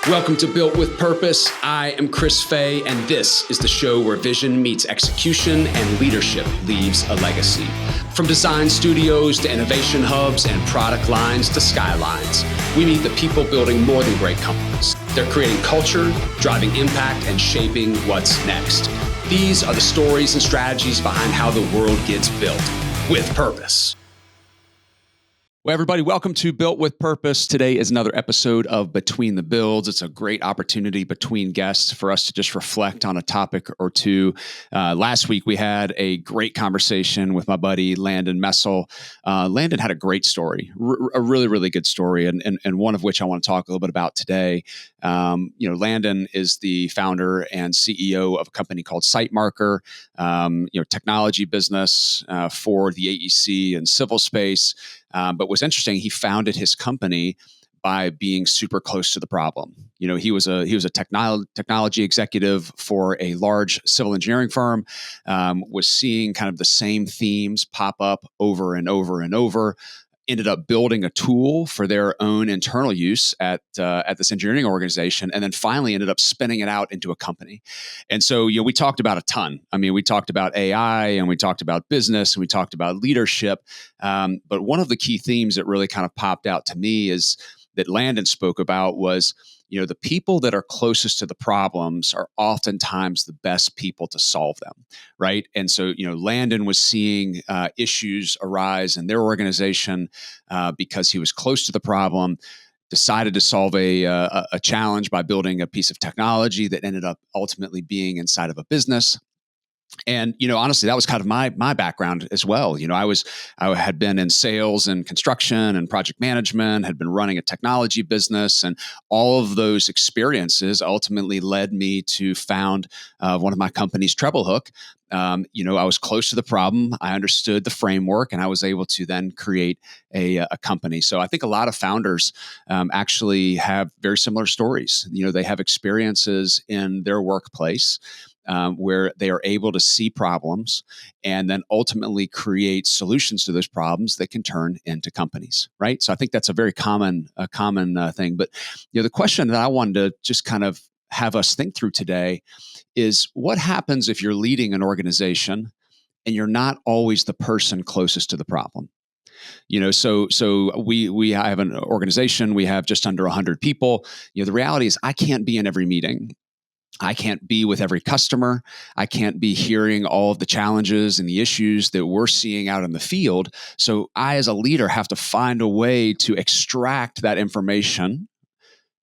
Welcome to Built with Purpose. I am Chris Fay, and this is the show where vision meets execution and leadership leaves a legacy. From design studios to innovation hubs and product lines to skylines, we meet the people building more than great companies. They're creating culture, driving impact, and shaping what's next. These are the stories and strategies behind how the world gets built with purpose. Well, everybody, welcome to Built with Purpose. Today is another episode of Between the Builds. It's a great opportunity between guests for us to just reflect on a topic or two. Last week, we had a great conversation with my buddy, Landon Messal. Landon had a great story, a really, really good story, and one of which I want to talk a little bit about today. Landon is the founder and CEO of a company called SiteMarker, technology business for the AEC and civil space. But what's interesting, he founded his company by being super close to the problem. He was a technology executive for a large civil engineering firm, was seeing kind of the same themes pop up over and over and over. Ended up building a tool for their own internal use at this engineering organization, and then finally ended up spinning it out into a company. And so, we talked about a ton. I mean, we talked about AI, and we talked about business, and we talked about leadership. But one of the key themes that really kind of popped out to me is that Landon spoke about was, the people that are closest to the problems are oftentimes the best people to solve them, right? And so, Landon was seeing issues arise in their organization because he was close to the problem, decided to solve a challenge by building a piece of technology that ended up ultimately being inside of a business. And, honestly, that was kind of my background as well. I had been in sales and construction and project management, had been running a technology business, and all of those experiences ultimately led me to found one of my companies, Treble Hook. I was close to the problem. I understood the framework, and I was able to then create a company. So I think a lot of founders actually have very similar stories. They have experiences in their workplace where they are able to see problems and then ultimately create solutions to those problems that can turn into companies, right? So I think that's a very common thing. But the question that I wanted to just kind of have us think through today is what happens if you're leading an organization and you're not always the person closest to the problem? So we have an organization, we have just under 100 people. The reality is I can't be in every meeting. I can't be with every customer. I can't be hearing all of the challenges and the issues that we're seeing out in the field. So I, as a leader, have to find a way to extract that information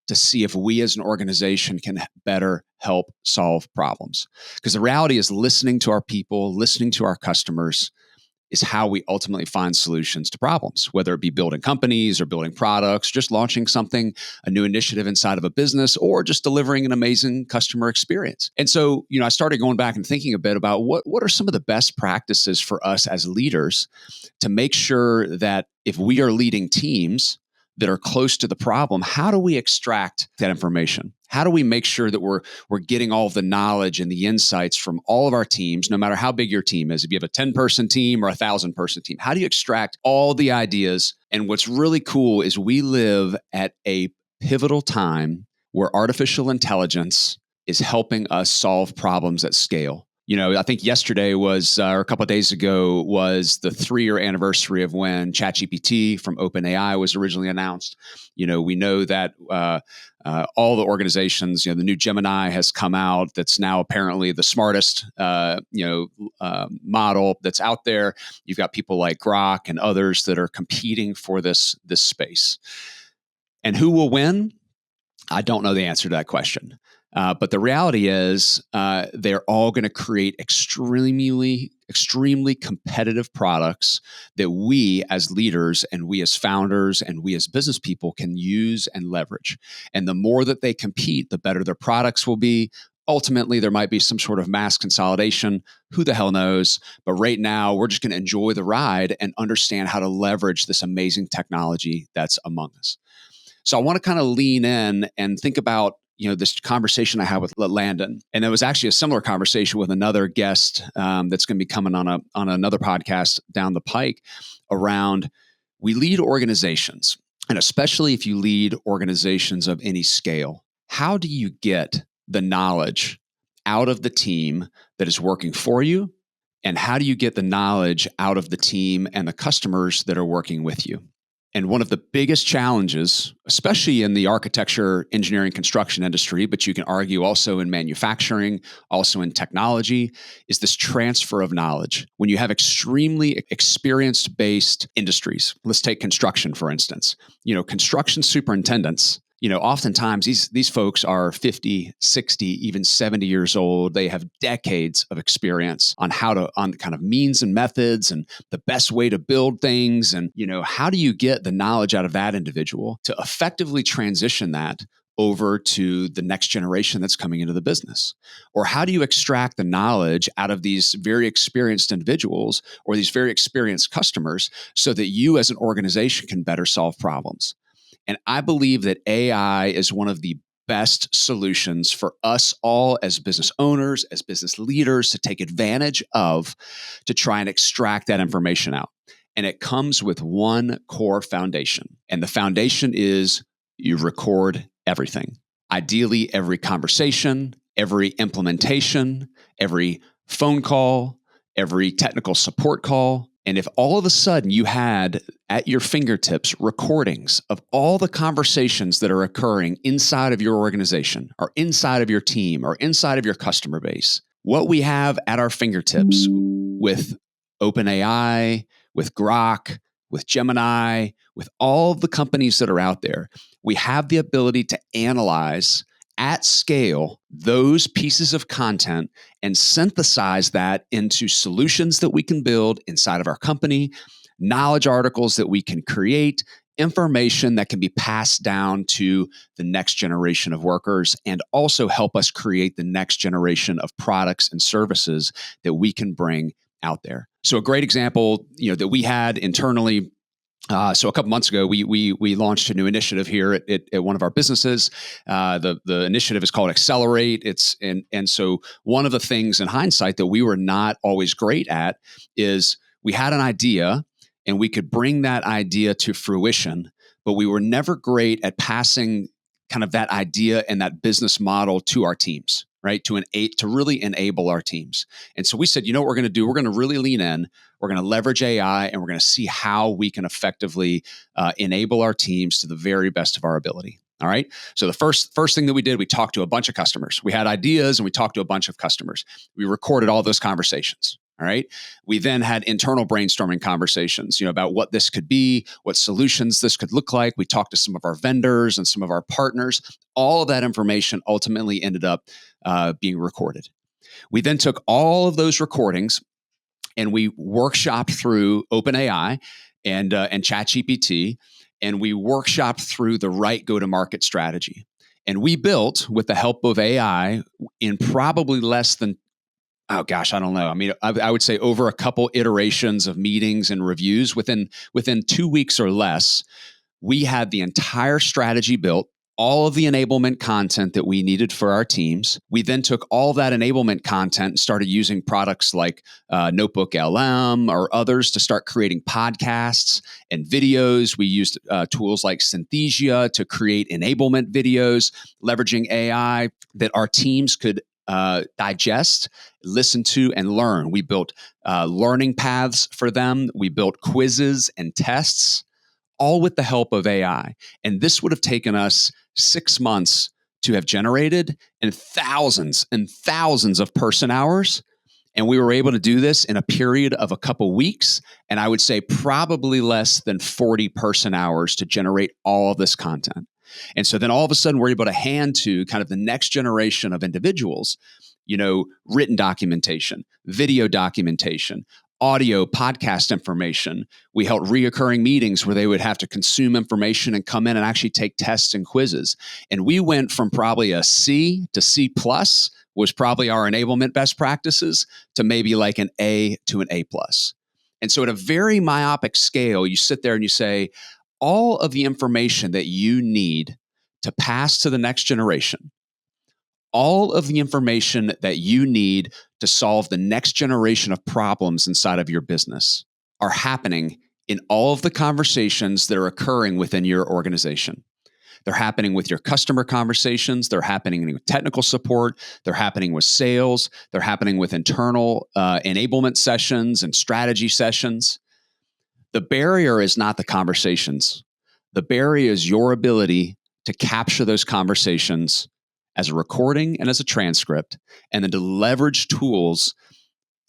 to see if we as an organization can better help solve problems. Because the reality is listening to our people, listening to our customers is how we ultimately find solutions to problems, whether it be building companies or building products, just launching something, a new initiative inside of a business, or just delivering an amazing customer experience. And so, I started going back and thinking a bit about what are some of the best practices for us as leaders to make sure that if we are leading teams that are close to the problem, how do we extract that information? How do we make sure that we're getting all of the knowledge and the insights from all of our teams, no matter how big your team is? If you have a 10-person team or a 1,000-person team, how do you extract all the ideas? And what's really cool is we live at a pivotal time where artificial intelligence is helping us solve problems at scale. I think yesterday was, or a couple of days ago, was the 3-year anniversary of when ChatGPT from OpenAI was originally announced. We know that all the organizations, the new Gemini has come out. That's now apparently the smartest, model that's out there. You've got people like Grok and others that are competing for this space. And who will win? I don't know the answer to that question. But the reality is they're all going to create extremely competitive products that we as leaders and we as founders and we as business people can use and leverage. And the more that they compete, the better their products will be. Ultimately, there might be some sort of mass consolidation. Who the hell knows? But right now, we're just going to enjoy the ride and understand how to leverage this amazing technology that's among us. So I want to kind of lean in and think about this conversation I had with Landon. And there was actually a similar conversation with another guest that's going to be coming on another podcast down the pike around we lead organizations. And especially if you lead organizations of any scale, how do you get the knowledge out of the team that is working for you? And how do you get the knowledge out of the team and the customers that are working with you? And one of the biggest challenges, especially in the architecture, engineering, construction industry, but you can argue also in manufacturing, also in technology, is this transfer of knowledge. When you have extremely experience-based industries, let's take construction, for instance. Construction superintendents, oftentimes these folks are 50, 60, even 70 years old. They have decades of experience on kind of means and methods and the best way to build things. And, how do you get the knowledge out of that individual to effectively transition that over to the next generation that's coming into the business? Or how do you extract the knowledge out of these very experienced individuals or these very experienced customers so that you as an organization can better solve problems? And I believe that AI is one of the best solutions for us all as business owners, as business leaders to take advantage of to try and extract that information out. And it comes with one core foundation. And the foundation is you record everything. Ideally, every conversation, every implementation, every phone call, every technical support call. And if all of a sudden you had at your fingertips recordings of all the conversations that are occurring inside of your organization or inside of your team or inside of your customer base, what we have at our fingertips with OpenAI, with Grok, with Gemini, with all of the companies that are out there, we have the ability to analyze at scale those pieces of content and synthesize that into solutions that we can build inside of our company, knowledge articles that we can create, information that can be passed down to the next generation of workers, and also help us create the next generation of products and services that we can bring out there. So a great example, that we had internally. So a couple months ago, we launched a new initiative here at one of our businesses. The initiative is called Accelerate. And so one of the things in hindsight that we were not always great at is we had an idea and we could bring that idea to fruition, but we were never great at passing kind of that idea and that business model to our teams, right? To really enable our teams. And so we said, what we're going to do? We're going to really lean in. We're going to leverage AI, and we're going to see how we can effectively enable our teams to the very best of our ability. All right. So the first thing that we did, we talked to a bunch of customers. We had ideas, and we talked to a bunch of customers. We recorded all those conversations. All right. We then had internal brainstorming conversations, about what this could be, what solutions this could look like. We talked to some of our vendors and some of our partners. All of that information ultimately ended up being recorded. We then took all of those recordings and we workshopped through OpenAI and ChatGPT, and we workshopped through the right go-to-market strategy. And we built, with the help of AI, in probably less than, I don't know. I mean, I would say over a couple iterations of meetings and reviews, within 2 weeks or less, we had the entire strategy built, all of the enablement content that we needed for our teams. We then took all that enablement content and started using products like Notebook LM or others to start creating podcasts and videos. We used tools like Synthesia to create enablement videos, leveraging AI that our teams could digest, listen to, and learn. We built learning paths for them. We built quizzes and tests, all with the help of AI. And this would have taken us 6 months to have generated, and thousands of person hours. And we were able to do this in a period of a couple weeks. And I would say probably less than 40 person hours to generate all of this content. And so then all of a sudden we're able to hand to kind of the next generation of individuals, written documentation, video documentation, audio, podcast information. We held reoccurring meetings where they would have to consume information and come in and actually take tests and quizzes. And we went from probably a C to C plus was probably our enablement best practices to maybe like an A to an A plus. And so at a very myopic scale, you sit there and you say, all of the information that you need to pass to the next generation, all of the information that you need to solve the next generation of problems inside of your business are happening in all of the conversations that are occurring within your organization. They're happening with your customer conversations. They're happening with technical support. They're happening with sales. They're happening with internal enablement sessions and strategy sessions. The barrier is not the conversations. The barrier is your ability to capture those conversations as a recording and as a transcript, and then to leverage tools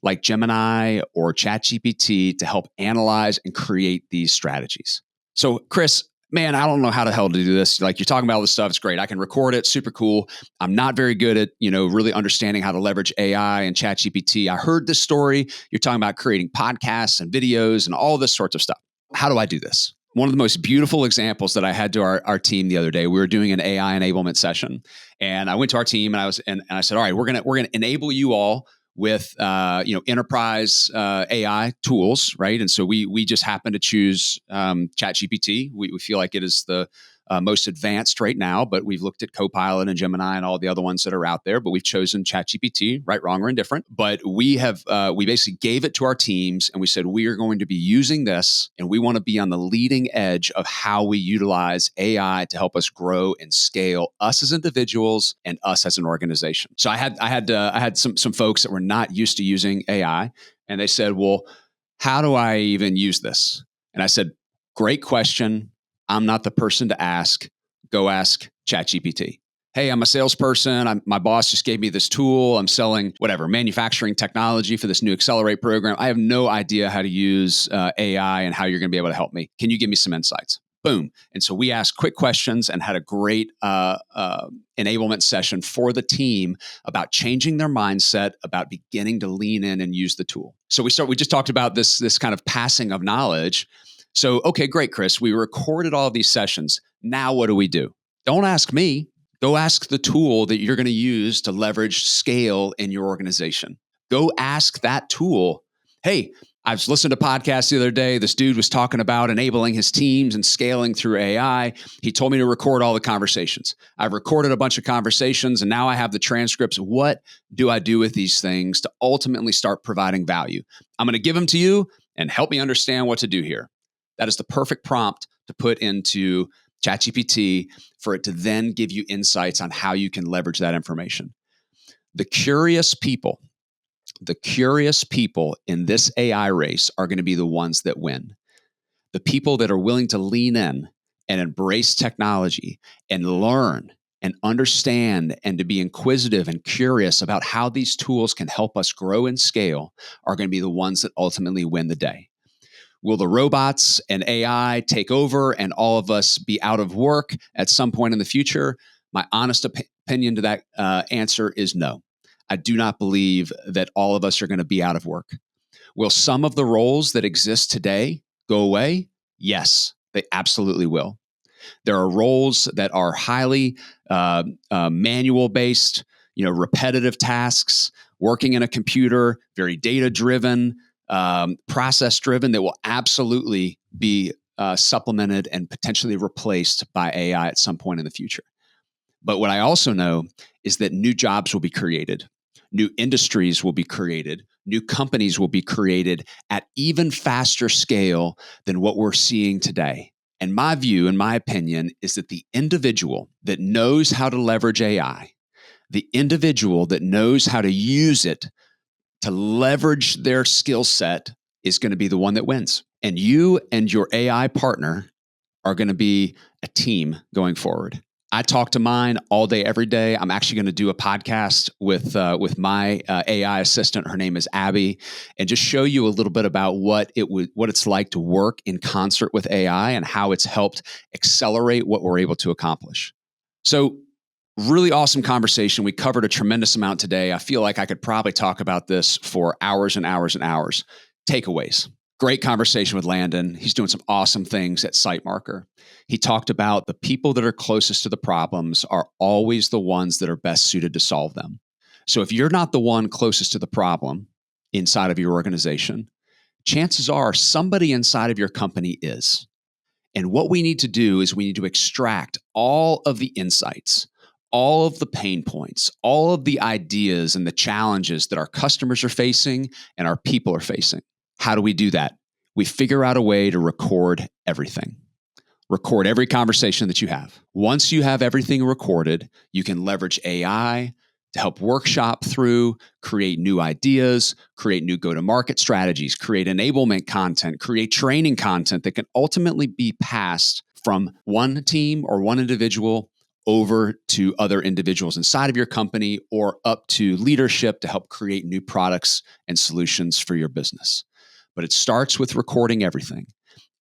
like Gemini or ChatGPT to help analyze and create these strategies. So, Chris, man, I don't know how the hell to do this. Like, you're talking about all this stuff. It's great. I can record it. Super cool. I'm not very good at, really understanding how to leverage AI and ChatGPT. I heard this story. You're talking about creating podcasts and videos and all this sorts of stuff. How do I do this? One of the most beautiful examples that I had to our team the other day, we were doing an AI enablement session, and I went to our team and I said, all right, we're gonna enable you all with enterprise AI tools, right? And so we just happen to choose ChatGPT. We feel like it is the most advanced right now, but we've looked at Copilot and Gemini and all the other ones that are out there, but we've chosen ChatGPT, right, wrong, or indifferent. But we basically gave it to our teams and we said, we are going to be using this and we want to be on the leading edge of how we utilize AI to help us grow and scale us as individuals and us as an organization. So I had some folks that were not used to using AI, and they said, well, how do I even use this? And I said, great question. I'm not the person to ask. Go ask ChatGPT. Hey, I'm a salesperson. My boss just gave me this tool. I'm selling manufacturing technology for this new Accelerate program. I have no idea how to use AI and how you're going to be able to help me. Can you give me some insights? Boom. And so we asked quick questions and had a great enablement session for the team about changing their mindset, about beginning to lean in and use the tool. So we just talked about this kind of passing of knowledge. So, okay, great, Chris. We recorded all of these sessions. Now what do? Don't ask me. Go ask the tool that you're going to use to leverage scale in your organization. Go ask that tool. Hey, I was listening to podcasts the other day. This dude was talking about enabling his teams and scaling through AI. He told me to record all the conversations. I've recorded a bunch of conversations and now I have the transcripts. What do I do with these things to ultimately start providing value? I'm going to give them to you and help me understand what to do here. That is the perfect prompt to put into ChatGPT for it to then give you insights on how you can leverage that information. The curious people in this AI race are going to be the ones that win. The people that are willing to lean in and embrace technology and learn and understand and to be inquisitive and curious about how these tools can help us grow and scale are going to be the ones that ultimately win the day. Will the robots and AI take over and all of us be out of work at some point in the future? My honest opinion to that answer is no. I do not believe that all of us are going to be out of work. Will some of the roles that exist today go away? Yes, they absolutely will. There are roles that are highly manual-based, repetitive tasks, working in a computer, very data-driven, process-driven, that will absolutely be supplemented and potentially replaced by AI at some point in the future. But what I also know is that new jobs will be created, new industries will be created, new companies will be created at even faster scale than what we're seeing today. And my view and my opinion is that the individual that knows how to leverage AI, the individual that knows how to use it to leverage their skill set is going to be the one that wins. And you and your AI partner are going to be a team going forward. I talk to mine all day, every day. I'm actually going to do a podcast with my AI assistant. Her name is Abby, and just show you a little bit about what it's like to work in concert with AI and how it's helped accelerate what we're able to accomplish. So, really awesome conversation. We covered a tremendous amount today. I feel like I could probably talk about this for hours and hours and hours. Takeaways. Great conversation with Landon. He's doing some awesome things at SiteMarker. He talked about the people that are closest to the problems are always the ones that are best suited to solve them. So if you're not the one closest to the problem inside of your organization, chances are somebody inside of your company is. And what we need to do is we need to extract all of the insights, all of the pain points, all of the ideas and the challenges that our customers are facing and our people are facing. How do we do that? We figure out a way to record everything. record every conversation that you have. Once you have everything recorded, you can leverage AI to help workshop through, create new ideas, create new go-to-market strategies, create enablement content, create training content that can ultimately be passed from one team or one individual over to other individuals inside of your company or up to leadership to help create new products and solutions for your business. But it starts with recording everything.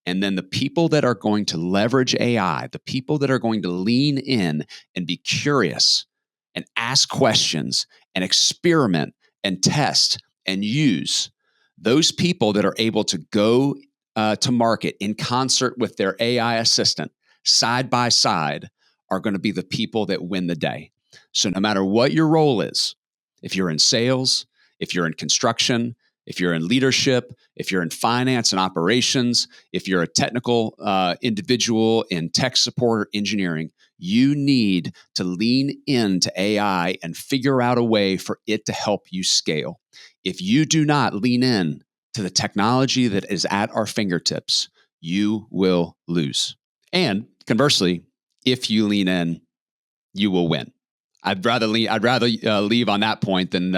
And then the people that are going to leverage AI, the people that are going to lean in and be curious and ask questions and experiment and test and use, those people that are able to go to market in concert with their AI assistant side by side are going to be the people that win the day. So no matter what your role is, if you're in sales, if you're in construction, if you're in leadership, if you're in finance and operations, if you're a technical individual in tech support or engineering, you need to lean into AI and figure out a way for it to help you scale. If you do not lean in to the technology that is at our fingertips, you will lose. And conversely, if you lean in, you will win. I'd rather leave on that point than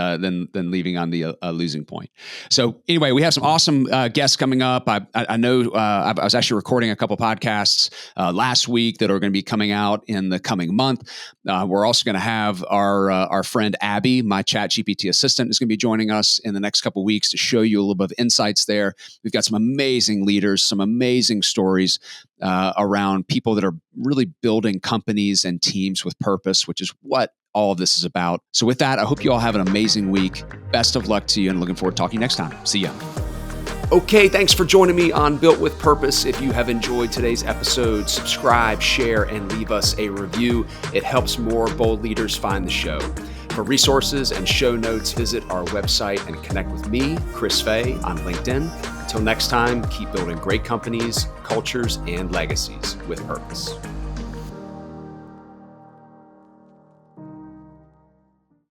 leaving on the losing point. So anyway, we have some awesome guests coming up. I know I was actually recording a couple podcasts last week that are going to be coming out in the coming month. We're also going to have our friend Abby, my ChatGPT assistant, is going to be joining us in the next couple of weeks to show you a little bit of insights there. We've got some amazing leaders, some amazing stories around people that are really building companies and teams with purpose, which is what all of this is about. So with that, I hope you all have an amazing week. Best of luck to you and looking forward to talking next time. See ya. Okay, thanks for joining me on Built with Purpose. If you have enjoyed today's episode, subscribe, share, and leave us a review. It helps more bold leaders find the show. For resources and show notes, visit our website and connect with me, Chris Fay, on LinkedIn. Until next time, keep building great companies, cultures, and legacies with purpose.